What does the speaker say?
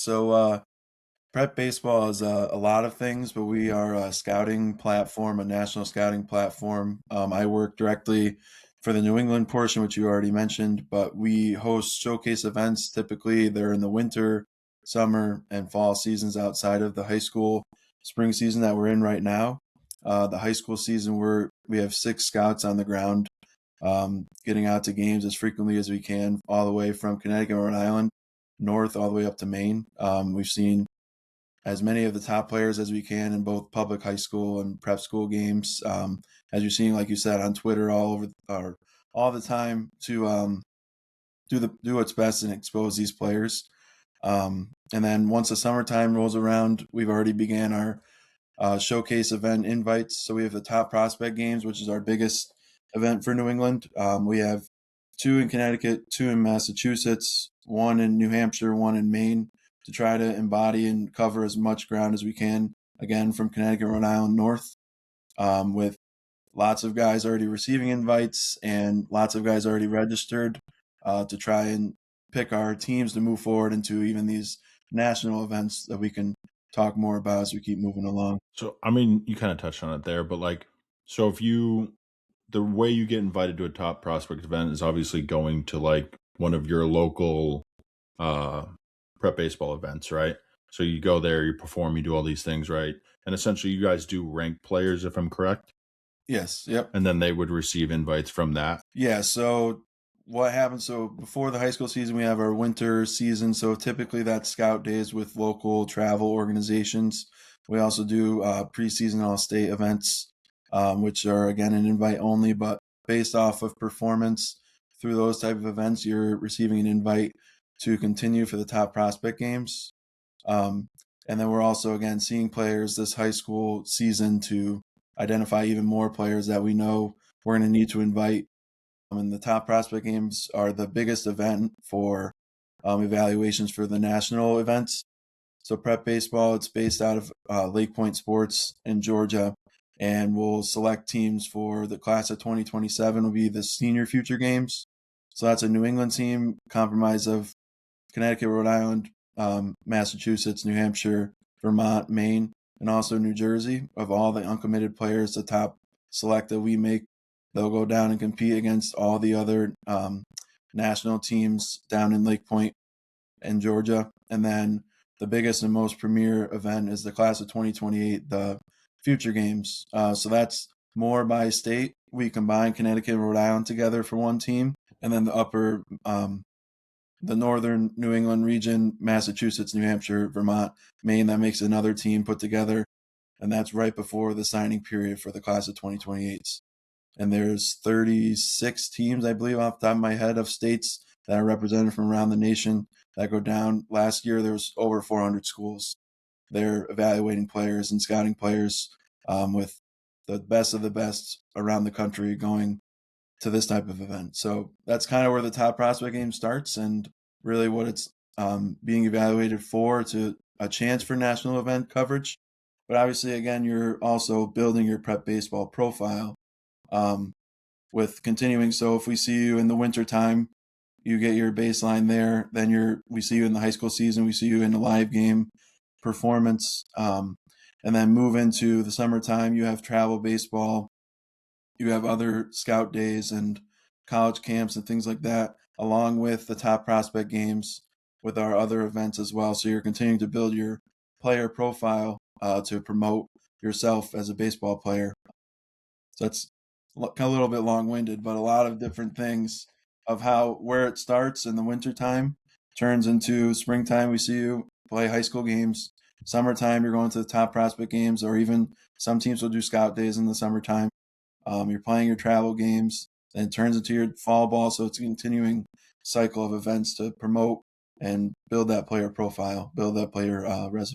So prep baseball is a lot of things, but we are a scouting platform, a national scouting platform. I work directly for the New England portion, which you already mentioned, but we host showcase events. Typically, they're in the winter, summer, and fall seasons outside of the high school spring season that we're in right now. The high school season, we have 6 scouts on the ground, getting out to games as frequently as we can, all the way from Connecticut, Rhode Island, north, all the way up to Maine. We've seen as many of the top players as we can in both public high school and prep school games. As you're seeing, like you said, on Twitter all over or all the time to do what's best and expose these players. And then once the summertime rolls around, we've already began our showcase event invites. So we have the top prospect games, which is our biggest event for New England. We have 2 in Connecticut, 2 in Massachusetts, 1 in New Hampshire, 1 in Maine, to try to embody and cover as much ground as we can, again, from Connecticut, Rhode Island, north, with lots of guys already receiving invites and lots of guys already registered to try and pick our teams to move forward into even these national events that we can talk more about as we keep moving along. So, I mean, you kind of touched on it there, but like, so if you, the way you get invited to a top prospect event is obviously going to like one of your local uh prep baseball events, right? So you go there, you perform, you do all these things, right? And essentially you guys do rank players, if I'm correct, Yes, yep. and then they would receive invites from that. Yeah, so what happens? So before the high school season, we have our winter season. So typically that's scout days with local travel organizations. We also do preseason all-state events, which are again an invite only, but based off of performance through those type of events, you're receiving an invite to continue for the top prospect games. Um, and then we're also again seeing players this high school season to identify even more players that we know we're going to need to invite. And the top prospect games are the biggest event for evaluations for the national events. So prep baseball, it's based out of Lake Point Sports in Georgia, and we'll select teams for the class of 2027 will be the senior future games. So that's a New England team comprised of Connecticut, Rhode Island, Massachusetts, New Hampshire, Vermont, Maine, and also New Jersey. Of all the uncommitted players, the top select that we make, they'll go down and compete against all the other national teams down in Lake Point and Georgia. And then the biggest and most premier event is the class of 2028, the future games. So that's more by state. We combine Connecticut and Rhode Island together for one team, and then the northern New England region, Massachusetts, New Hampshire, Vermont, Maine, that makes another team put together. And that's right before the signing period for the class of 2028s. And there's 36 teams, I believe, off the top of my head, of states that are represented from around the nation that go down. Last year, there was over 400 schools. They're evaluating players and scouting players with the best of the best around the country going to this type of event. So that's kind of where the top prospect game starts and really what it's being evaluated for, to a chance for national event coverage. But obviously, again, you're also building your prep baseball profile with continuing. So if we see you in the winter time, you get your baseline there. Then we see you in the high school season. We see you in the live game performance. And then move into the summertime. You have travel baseball. You have other scout days and college camps and things like that, along with the top prospect games with our other events as well. So you're continuing to build your player profile to promote yourself as a baseball player. So that's a little bit long-winded, but a lot of different things of where it starts in the wintertime turns into springtime. We see you play high school games. Summertime, you're going to the top prospect games, or even some teams will do scout days in the summertime. You're playing your travel games, then it turns into your fall ball. So it's a continuing cycle of events to promote and build that player profile, build that player resume.